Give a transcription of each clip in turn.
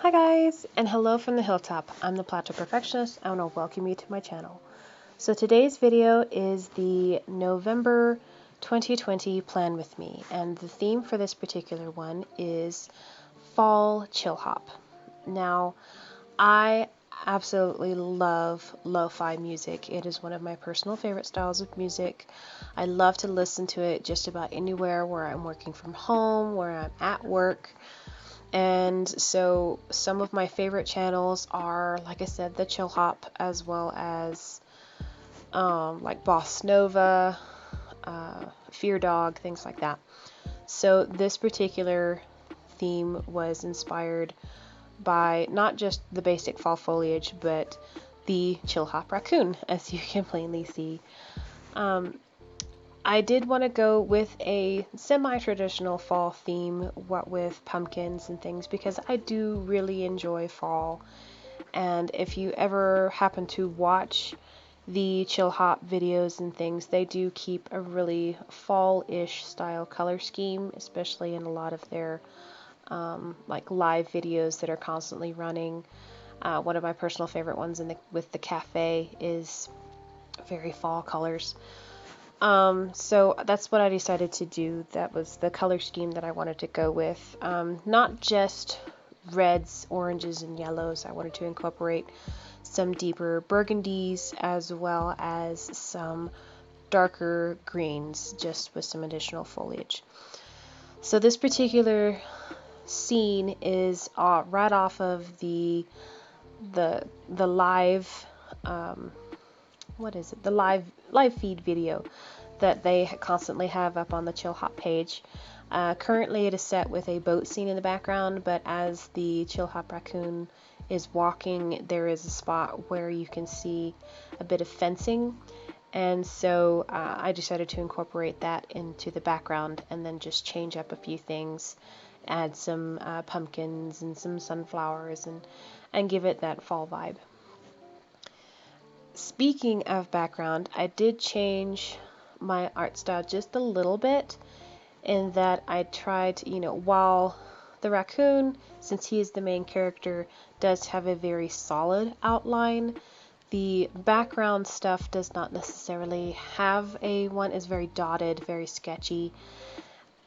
Hi guys, and hello from the hilltop. I'm the Plateau Perfectionist. I want to welcome you to my channel. So today's video is the November 2020 Plan With Me, and the theme for this particular one is Fall Chill Hop. Now, I absolutely love lo-fi music. It is one of my personal favorite styles of music. I love to listen to it just about anywhere where I'm working from home, where I'm at work. And so some of my favorite channels are, like I said, the chill hop, as well as like Boss Nova, Fear Dog, things like that. So this particular theme was inspired by not just the basic fall foliage, but the chill hop raccoon, as you can plainly see. I did want to go with a semi-traditional fall theme, what with pumpkins and things, because I do really enjoy fall. And if you ever happen to watch the chill hop videos and things, they do keep a really fall-ish style color scheme, especially in a lot of their like live videos that are constantly running. One of my personal favorite ones with the cafe is very fall colors. So that's what I decided to do. That was the color scheme that I wanted to go with. Not just reds, oranges, and yellows. I wanted to incorporate some deeper burgundies as well as some darker greens, just with some additional foliage. So this particular scene is right off of the live what is it? The live feed video that they constantly have up on the Chill Hop page. Currently it is set with a boat scene in the background, but as the Chill Hop raccoon is walking, there is a spot where you can see a bit of fencing, and so I decided to incorporate that into the background and then just change up a few things, add some pumpkins and some sunflowers, and give it that fall vibe. Speaking of background, I did change my art style just a little bit, in that I tried, while the raccoon, since he is the main character, does have a very solid outline, the background stuff does not necessarily have one. Is very dotted, very sketchy,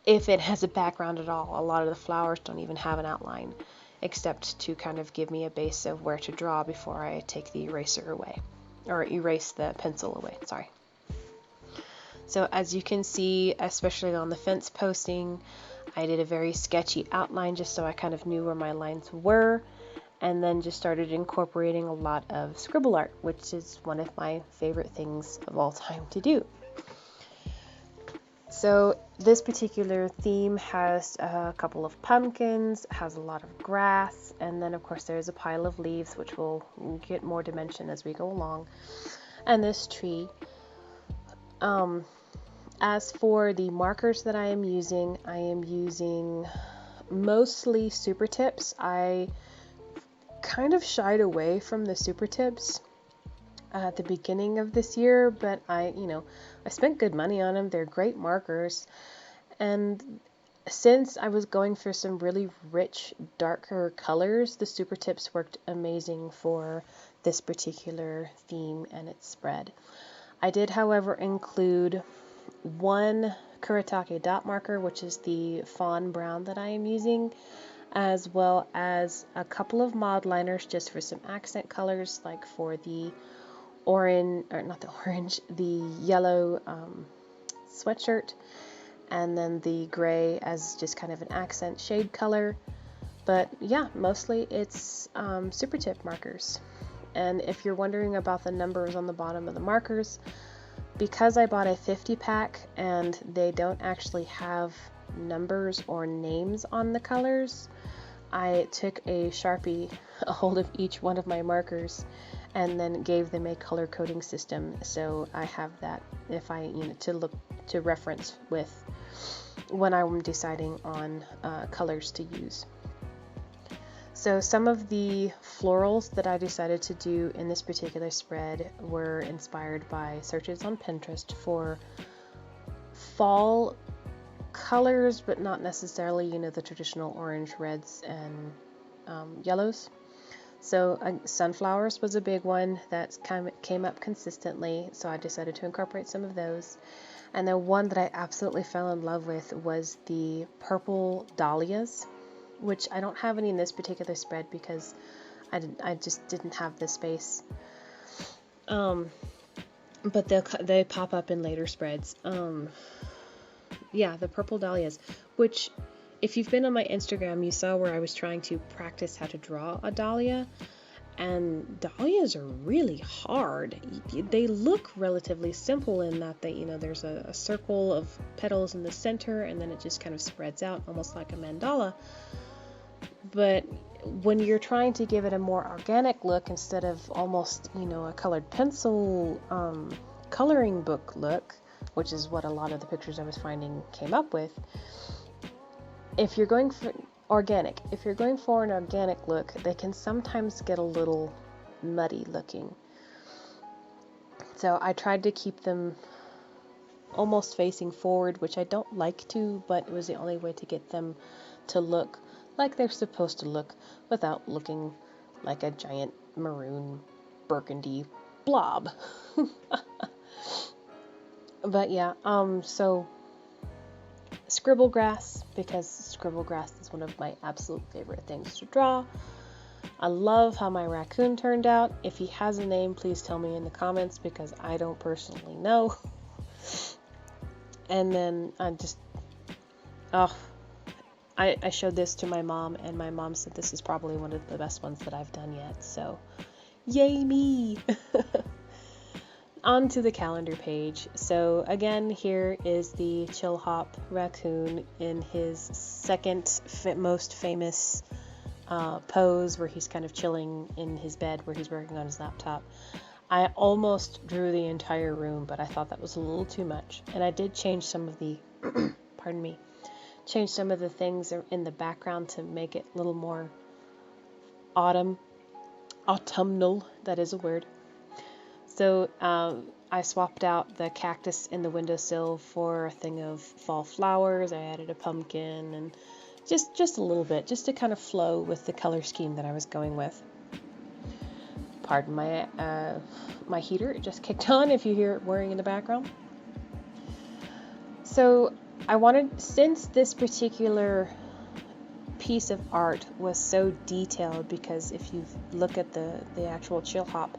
if it has a background at all. A lot of the flowers don't even have an outline, except to kind of give me a base of where to draw before I take the eraser away. Or erase the pencil away, sorry. So as you can see, especially on the fence posting, I did a very sketchy outline just so I kind of knew where my lines were, and then just started incorporating a lot of scribble art, which is one of my favorite things of all time to do. So this particular theme has a couple of pumpkins, has a lot of grass, and then of course there's a pile of leaves, which will get more dimension as we go along, and this tree. As for the markers that I am using mostly super tips. I kind of shied away from the super tips at the beginning of this year, but I spent good money on them. They're great markers, and since I was going for some really rich, darker colors, the super tips worked amazing for this particular theme and its spread. I did, however, include one Kuratake dot marker, which is the Fawn brown that I am using, as well as a couple of Mildliners just for some accent colors, like for the orange, or not the orange, the yellow sweatshirt, and then the gray as just kind of an accent shade color. But yeah, mostly it's super tip markers. And if you're wondering about the numbers on the bottom of the markers, because I bought a 50 pack and they don't actually have numbers or names on the colors, I took a Sharpie a hold of each one of my markers and then gave them a color coding system, so I have that if I to reference with when I'm deciding on colors to use. So some of the florals that I decided to do in this particular spread were inspired by searches on Pinterest for fall colors, but not necessarily, the traditional orange, reds, and yellows. So sunflowers was a big one that came up consistently, so I decided to incorporate some of those. And then one that I absolutely fell in love with was the purple dahlias, which I don't have any in this particular spread because I just didn't have the space. But they pop up in later spreads. Yeah, the purple dahlias, which if you've been on my Instagram, you saw where I was trying to practice how to draw a dahlia, and dahlias are really hard. They look relatively simple in that there's a circle of petals in the center, and then it just kind of spreads out almost like a mandala. But when you're trying to give it a more organic look instead of almost, a colored pencil coloring book look, which is what a lot of the pictures I was finding came up with, if you're going for an organic look, they can sometimes get a little muddy looking. So I tried to keep them almost facing forward, which I don't like to, but it was the only way to get them to look like they're supposed to look without looking like a giant maroon burgundy blob. But yeah, so scribble grass, because scribble grass is one of my absolute favorite things to draw. I love how my raccoon turned out. If he has a name, please tell me in the comments, because I don't personally know. And then I showed this to my mom, and my mom said this is probably one of the best ones that I've done yet, so yay me! On to the calendar page. So again, here is the chillhop raccoon in his second most famous pose, where he's kind of chilling in his bed where he's working on his laptop. I almost drew the entire room, but I thought that was a little too much, and I did change some of the change some of the things in the background to make it a little more autumnal. That is a word. So I swapped out the cactus in the windowsill for a thing of fall flowers. I added a pumpkin and just a little bit, just to kind of flow with the color scheme that I was going with. Pardon my heater, it just kicked on if you hear it whirring in the background. So since this particular piece of art was so detailed, because if you look at the actual chillhop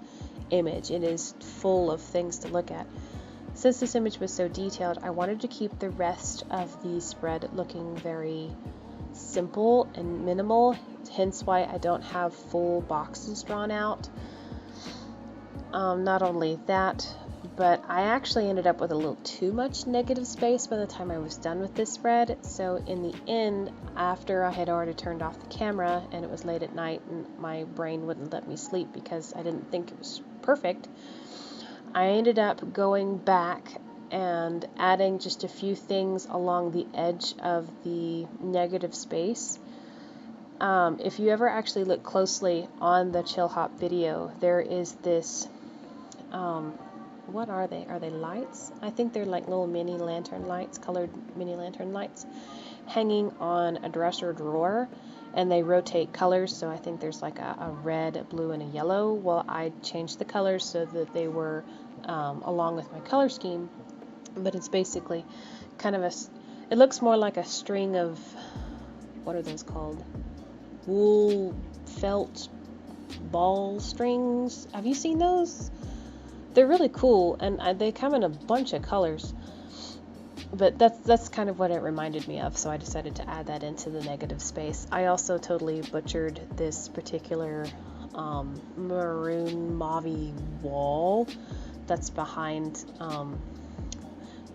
image, it is full of things to look at. Since this image was so detailed, I wanted to keep the rest of the spread looking very simple and minimal, hence why I don't have full boxes drawn out. Not only that, but I actually ended up with a little too much negative space by the time I was done with this spread. So in the end, after I had already turned off the camera and it was late at night and my brain wouldn't let me sleep because I didn't think it was perfect, I ended up going back and adding just a few things along the edge of the negative space. If you ever actually look closely on the chillhop video, there is this what are they? Are they lights? I think they're like little mini lantern lights, colored mini lantern lights, hanging on a dresser drawer, and they rotate colors. So I think there's like a red, a blue, and a yellow. Well, I changed the colors so that they were along with my color scheme, but it's basically kind of it looks more like a string of, what are those called? Wool felt ball strings. Have you seen those? They're really cool, and they come in a bunch of colors, but that's kind of what it reminded me of, so I decided to add that into the negative space. I also totally butchered this particular maroon mauve wall that's behind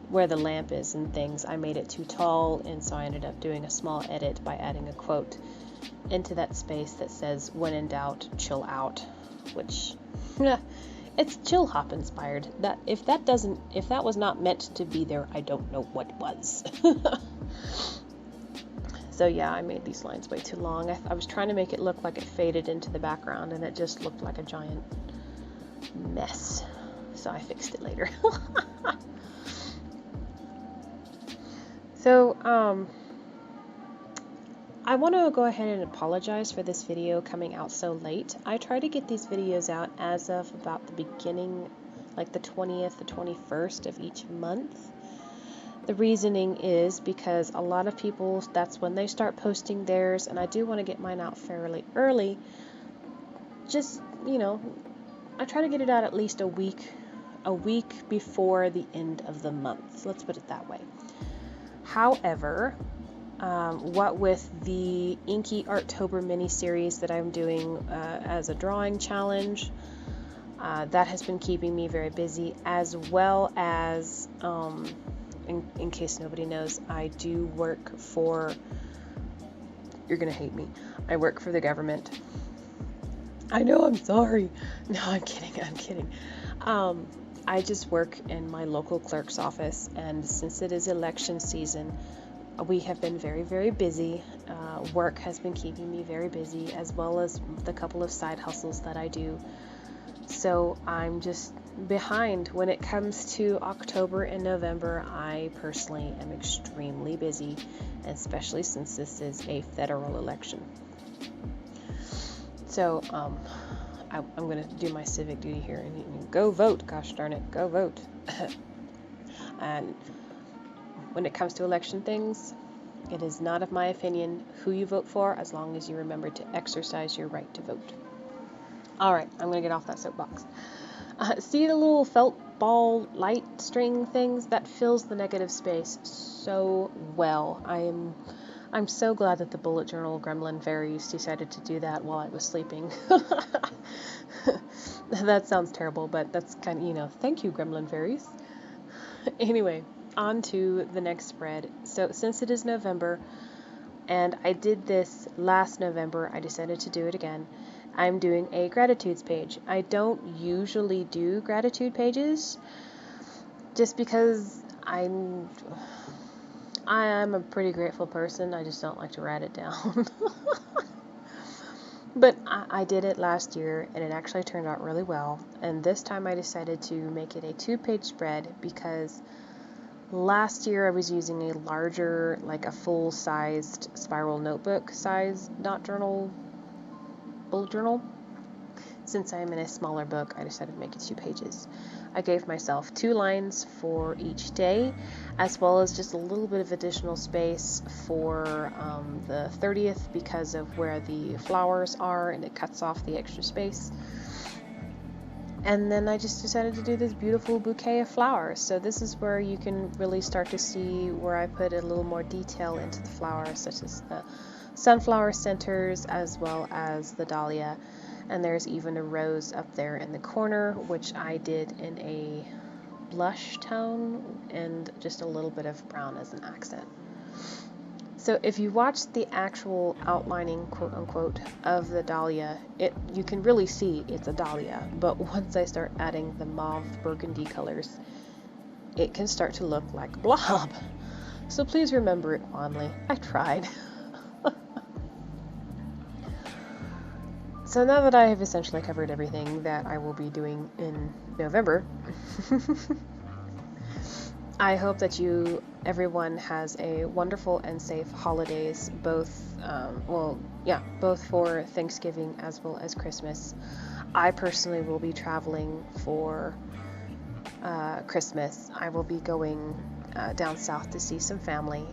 where the lamp is and things. I made it too tall, and so I ended up doing a small edit by adding a quote into that space that says, "When in doubt, chill out," which it's chillhop inspired. That if that was not meant to be there, I don't know what was. So yeah, I made these lines way too long. I was trying to make it look like it faded into the background, and it just looked like a giant mess. So I fixed it later. So I want to go ahead and apologize for this video coming out so late. I try to get these videos out as of about the beginning, like the 20th, the 21st of each month. The reasoning is because a lot of people, that's when they start posting theirs, and I do want to get mine out fairly early. Just, I try to get it out at least a week before the end of the month. Let's put it that way. However, what with the Inky Arttober mini-series that I'm doing as a drawing challenge, that has been keeping me very busy, as well as, in case nobody knows, I do work for, you're gonna hate me, I work for the government. I know, I'm sorry. No, I'm kidding. I just work in my local clerk's office, and since it is election season, we have been very, very busy. Work has been keeping me very busy, as well as the couple of side hustles that I do. So I'm just behind when it comes to October and November. I personally am extremely busy, especially since this is a federal election. So I'm going to do my civic duty here and go vote. Gosh darn it, go vote. And when it comes to election things, it is not of my opinion who you vote for, as long as you remember to exercise your right to vote. All right, I'm going to get off that soapbox. See the little felt ball light string things? That fills the negative space so well. I'm so glad that the bullet journal gremlin fairies decided to do that while I was sleeping. That sounds terrible, but that's kind of, thank you, gremlin fairies. Anyway, on to the next spread. So since it is November, and I did this last November, I decided to do it again. I'm doing a gratitudes page. I don't usually do gratitude pages, just because I'm a pretty grateful person. I just don't like to write it down. But I did it last year, and it actually turned out really well. And this time I decided to make it a 2-page spread, because last year I was using a larger, like a full-sized spiral notebook size bullet journal. Since I am in a smaller book, I decided to make it 2 pages. I gave myself 2 lines for each day, as well as just a little bit of additional space for the 30th, because of where the flowers are, and it cuts off the extra space. And then I just decided to do this beautiful bouquet of flowers. So this is where you can really start to see where I put a little more detail into the flowers, such as the sunflower centers as well as the dahlia. And there's even a rose up there in the corner, which I did in a blush tone and just a little bit of brown as an accent. So if you watch the actual outlining, quote unquote, of the dahlia, you can really see it's a dahlia. But once I start adding the mauve burgundy colors, it can start to look like a blob. So please remember it fondly. I tried. So now that I have essentially covered everything that I will be doing in November, I hope that everyone has a wonderful and safe holidays, both for Thanksgiving as well as Christmas. I personally will be traveling for Christmas. I will be going down south to see some family.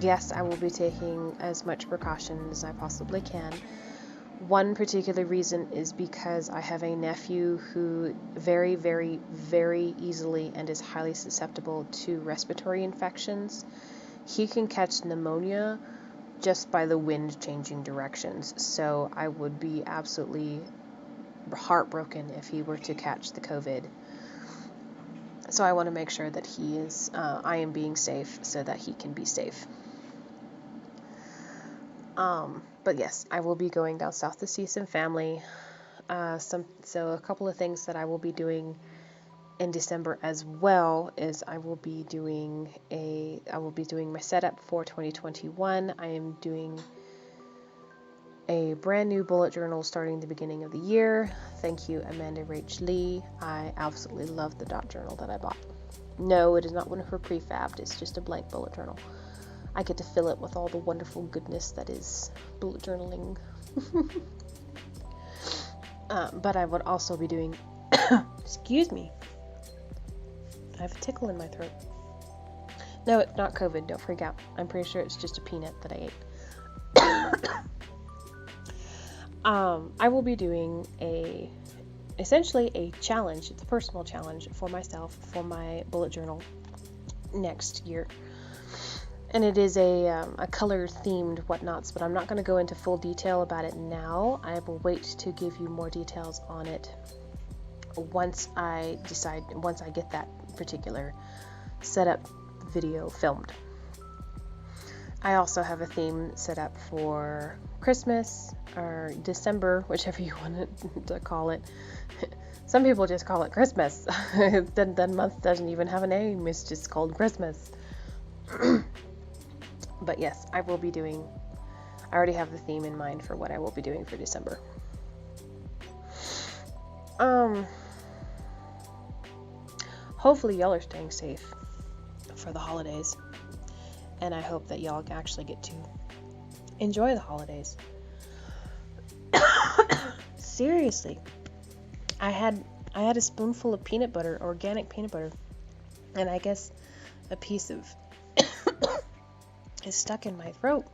Yes, I will be taking as much precaution as I possibly can. One particular reason is because I have a nephew who very, very, very easily and is highly susceptible to respiratory infections. He can catch pneumonia just by the wind changing directions, so I would be absolutely heartbroken if he were to catch the COVID. So I want to make sure that I am being safe so that he can be safe. But yes, I will be going down south to see some family. So a couple of things that I will be doing in December as well is I will be doing my setup for 2021. I am doing a brand new bullet journal starting the beginning of the year. Thank you, Amanda Rach Lee. I absolutely love the dot journal that I bought. No, it is not one of her prefabbed. It's just a blank bullet journal. I get to fill it with all the wonderful goodness that is bullet journaling. But I would also be doing, excuse me, I have a tickle in my throat. No, it's not COVID, don't freak out. I'm pretty sure it's just a peanut that I ate. I will be doing essentially a challenge. It's a personal challenge for myself, for my bullet journal next year. And it is a color themed whatnots, but I'm not going to go into full detail about it now. I will wait to give you more details on it once I get that particular setup video filmed. I also have a theme set up for Christmas or December, whichever you want to call it. Some people just call it Christmas. That month doesn't even have a name, it's just called Christmas. But yes, I already have the theme in mind for what I will be doing for December. Hopefully y'all are staying safe for the holidays. And I hope that y'all actually get to enjoy the holidays. Seriously. I had a spoonful of peanut butter, organic peanut butter, and I guess a piece of is stuck in my throat.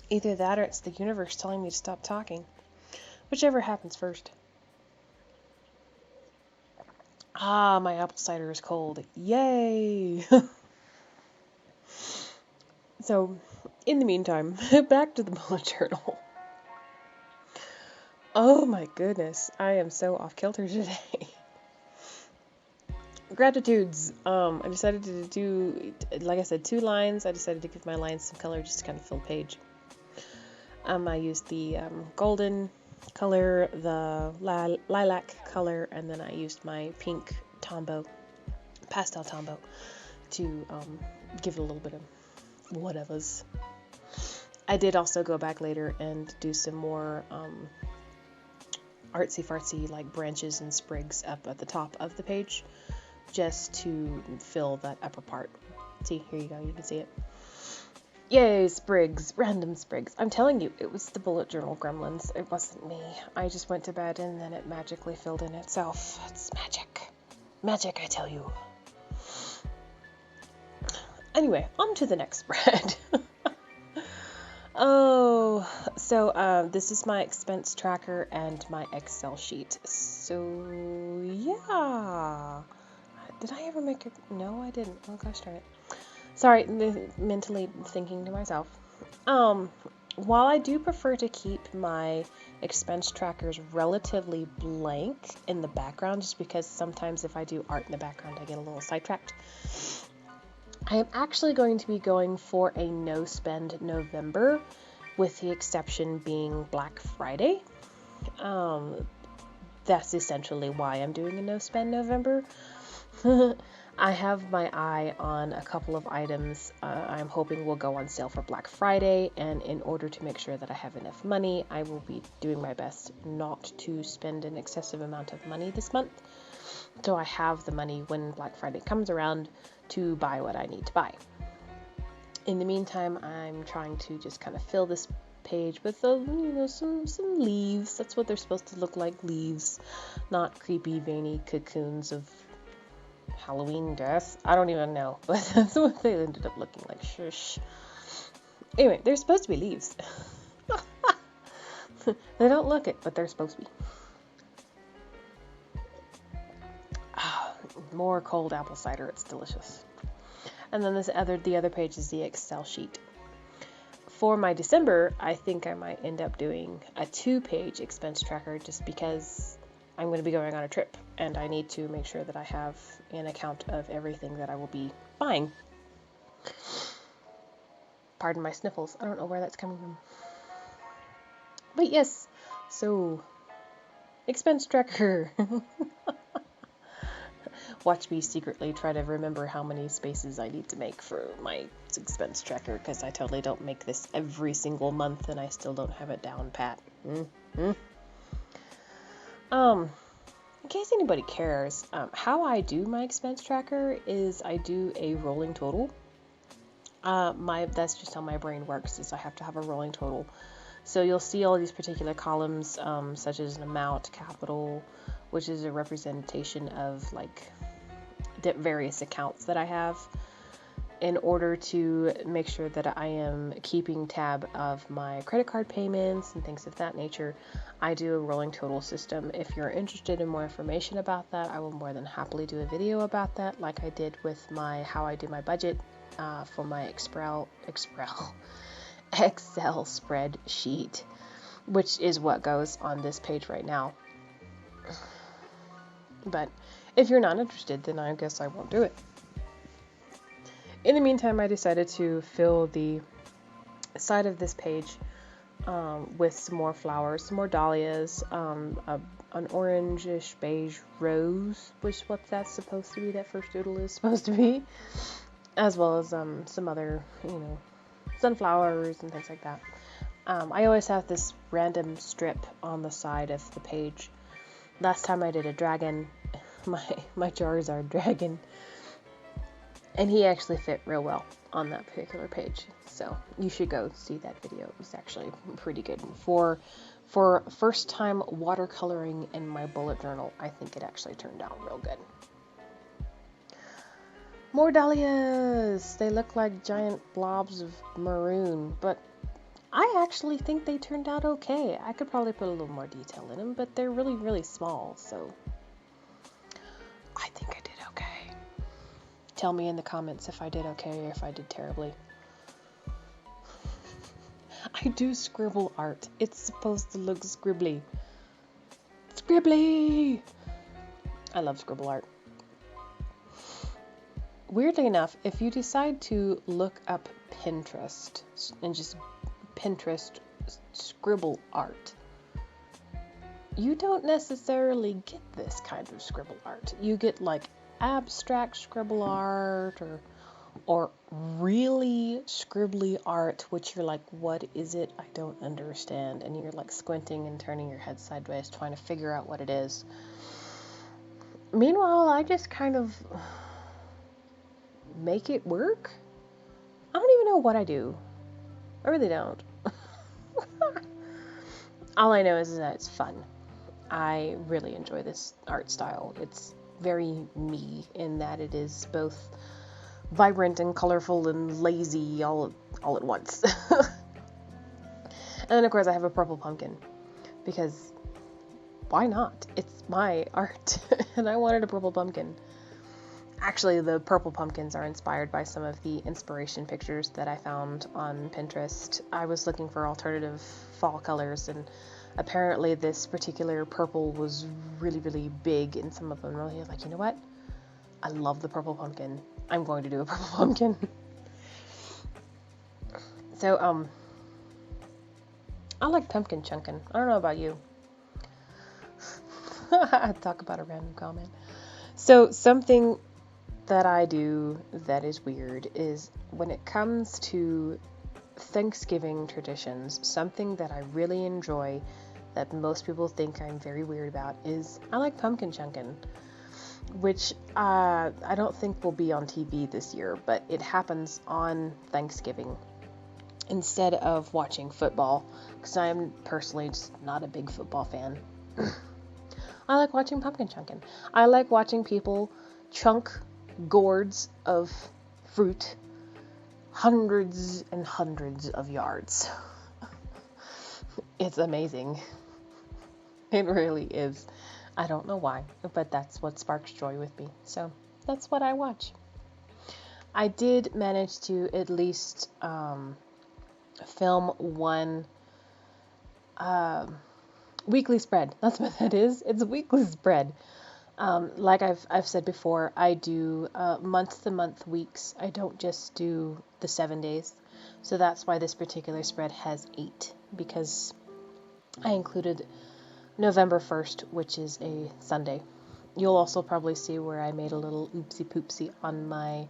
Either that or it's the universe telling me to stop talking. Whichever happens first. Ah, my apple cider is cold. Yay! So, in the meantime, back to the bullet journal. Oh my goodness, I am so off kilter today. Gratitudes. I decided to do, like I said, 2 lines. I decided to give my lines some color just to kind of fill the page. I used the golden color, the lilac color, and then I used my pink Tombow, Pastel Tombow, to give it a little bit of whatevers. I did also go back later and do some more artsy-fartsy like branches and sprigs up at the top of the page, just to fill that upper part. See, here you go, you can see it. Yay, sprigs, random sprigs. I'm telling you, it was the bullet journal gremlins. It wasn't me. I just went to bed and then it magically filled in itself. It's magic. Magic, I tell you. Anyway, on to the next spread. Oh, so this is my expense tracker and my Excel sheet. So, yeah. Did I ever make it? No, I didn't. Oh, gosh darn it. Sorry, mentally thinking to myself. While I do prefer to keep my expense trackers relatively blank in the background, just because sometimes if I do art in the background, I get a little sidetracked, I am actually going to be going for a no-spend November, with the exception being Black Friday. That's essentially why I'm doing a no-spend November. I have my eye on a couple of items I'm hoping will go on sale for Black Friday, and in order to make sure that I have enough money, I will be doing my best not to spend an excessive amount of money this month, so I have the money when Black Friday comes around to buy what I need to buy. In the meantime, I'm trying to just kind of fill this page with some leaves. That's what they're supposed to look like, leaves, not creepy, veiny cocoons of Halloween death. I don't even know, but that's what they ended up looking like. Shush. Anyway, they're supposed to be leaves. They don't look it, but they're supposed to be. More cold apple cider. It's delicious. And then the other page is the Excel sheet. For my December, I think I might end up doing a 2-page expense tracker, just because I'm going to be going on a trip and I need to make sure that I have an account of everything that I will be buying. Pardon my sniffles. I don't know where that's coming from. But yes, so expense tracker. Watch me secretly try to remember how many spaces I need to make for my expense tracker, because I totally don't make this every single month and I still don't have it down pat. In case anybody cares, how I do my expense tracker is I do a rolling total. That's just how my brain works, is I have to have a rolling total. So you'll see all these particular columns, such as an amount, capital, which is a representation of like various accounts that I have, in order to make sure that I am keeping tab of my credit card payments and things of that nature. I do a rolling total system. If you're interested in more information about that, I will more than happily do a video about that, like I did with my how I do my budget for my Excel spreadsheet, which is what goes on this page right now. But if you're not interested, then I guess I won't do it. In the meantime, I decided to fill the side of this page with some more flowers, some more dahlias, an orangish beige rose, which what that's supposed to be, that first doodle is supposed to be, as well as some other, sunflowers and things like that. I always have this random strip on the side of the page. Last time I did a dragon, my Charizard dragon, and he actually fit real well on that particular page. So you should go see that video. It was actually pretty good. For first time watercoloring in my bullet journal, I think it actually turned out real good. More dahlias! They look like giant blobs of maroon, but I actually think they turned out okay. I could probably put a little more detail in them, but they're really, really small, so I think I did okay. Tell me in the comments if I did okay or if I did terribly. I do scribble art. It's supposed to look scribbly. Scribbly! I love scribble art. Weirdly enough, if you decide to look up Pinterest and just Pinterest scribble art, you don't necessarily get this kind of scribble art. You get like abstract scribble art or really scribbly art, which you're like, what is it? I don't understand. And you're like squinting and turning your head sideways trying to figure out what it is. Meanwhile, I just kind of make it work. I don't even know what I do. I really don't. All I know is that it's fun. I really enjoy this art style. It's very me in that it is both vibrant and colorful and lazy all at once. And then of course I have a purple pumpkin because why not? It's my art and I wanted a purple pumpkin. Actually, the purple pumpkins are inspired by some of the inspiration pictures that I found on Pinterest. I was looking for alternative fall colors, and apparently this particular purple was really, really big in some of them. I was like, you know what? I love the purple pumpkin. I'm going to do a purple pumpkin. So, I like pumpkin chunkin'. I don't know about you. Talk about a random comment. So, something that I do that is weird is when it comes to Thanksgiving traditions, something that I really enjoy that most people think I'm very weird about is I like pumpkin chunkin', which I don't think will be on TV this year, but it happens on Thanksgiving instead of watching football, because I'm personally just not a big football fan. I like watching pumpkin chunkin'. I like watching people chunk gourds of fruit hundreds and hundreds of yards. It's amazing. It really is. I don't know why, but that's what sparks joy with me. So that's what I watch. I did manage to at least film one weekly spread. That's what that is. It's a weekly spread. Like I've said before, I do month-to-month weeks. I don't just do the 7 days. So that's why this particular spread has 8, because I included November 1st, which is a Sunday. You'll also probably see where I made a little oopsie-poopsie on my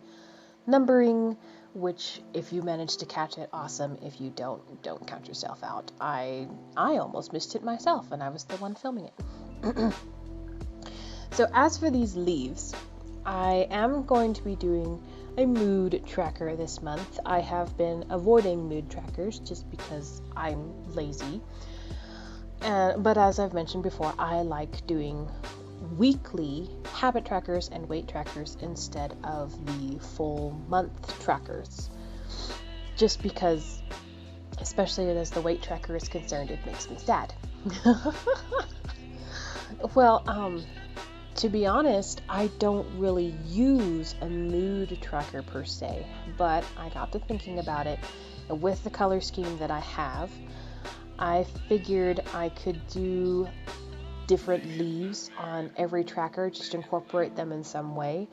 numbering, which if you manage to catch it, awesome. If you don't count yourself out. I almost missed it myself, and I was the one filming it. So as for these leaves, I am going to be doing a mood tracker this month. I have been avoiding mood trackers just because I'm lazy. But as I've mentioned before, I like doing weekly habit trackers and weight trackers instead of the full month trackers. Just because, especially as the weight tracker is concerned, it makes me sad. Well, to be honest, I don't really use a mood tracker per se, but I got to thinking about it. With the color scheme that I have, I figured I could do different leaves on every tracker, just incorporate them in some way,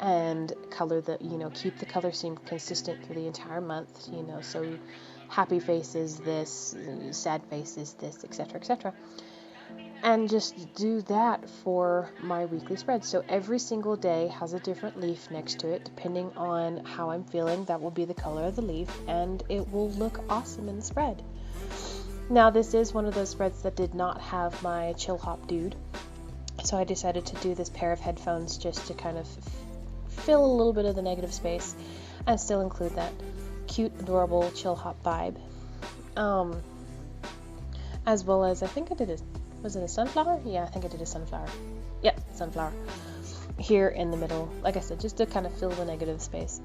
and color the, keep the color scheme consistent through the entire month, so happy face is this, sad face is this, etc., etc. And just do that for my weekly spread. So every single day has a different leaf next to it, depending on how I'm feeling. That will be the color of the leaf, and it will look awesome in the spread. Now, this is one of those spreads that did not have my chillhop dude, so I decided to do this pair of headphones just to kind of fill a little bit of the negative space and still include that cute, adorable chillhop vibe. As well as, I think I did it. Was it a sunflower? Yeah, I think I did a sunflower. Yep, sunflower. Here in the middle, like I said, just to kind of fill the negative space.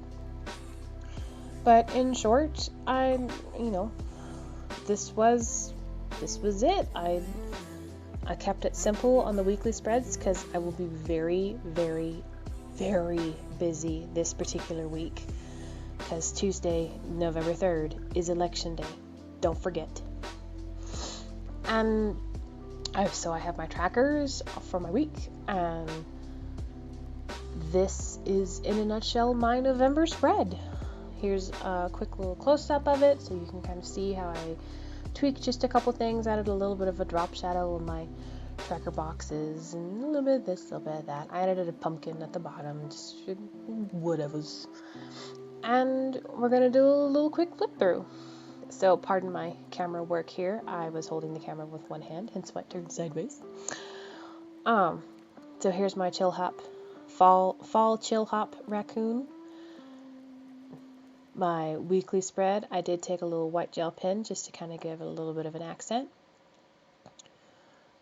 But in short, this was it. I kept it simple on the weekly spreads because I will be very, very, very busy this particular week. Because Tuesday, November 3rd, is election day. Don't forget. And so I have my trackers for my week, and this is, in a nutshell, my November spread. Here's a quick little close-up of it, so you can kind of see how I tweaked just a couple things, added a little bit of a drop shadow on my tracker boxes, and a little bit of this, a little bit of that. I added a pumpkin at the bottom, just whatevers. And we're going to do a little quick flip through. So pardon my camera work here. I was holding the camera with one hand, hence why it turned sideways. So here's my chillhop, fall chillhop raccoon. My weekly spread, I did take a little white gel pen just to kind of give it a little bit of an accent.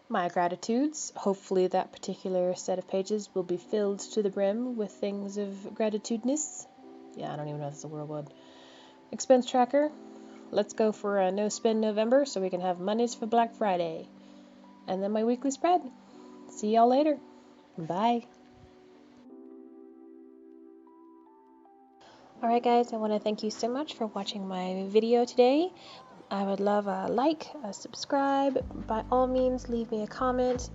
My gratitudes, hopefully that particular set of pages will be filled to the brim with things of gratitudeness. Yeah, I don't even know if that's a word. Expense tracker. Let's go for a no-spend November so we can have monies for Black Friday. And then my weekly spread. See y'all later. Bye. Alright guys, I want to thank you so much for watching my video today. I would love a like, a subscribe. By all means, leave me a comment.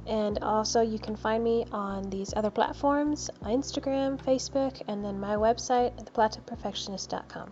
And also you can find me on these other platforms, Instagram, Facebook, and then my website at theplatauperfectionist.com.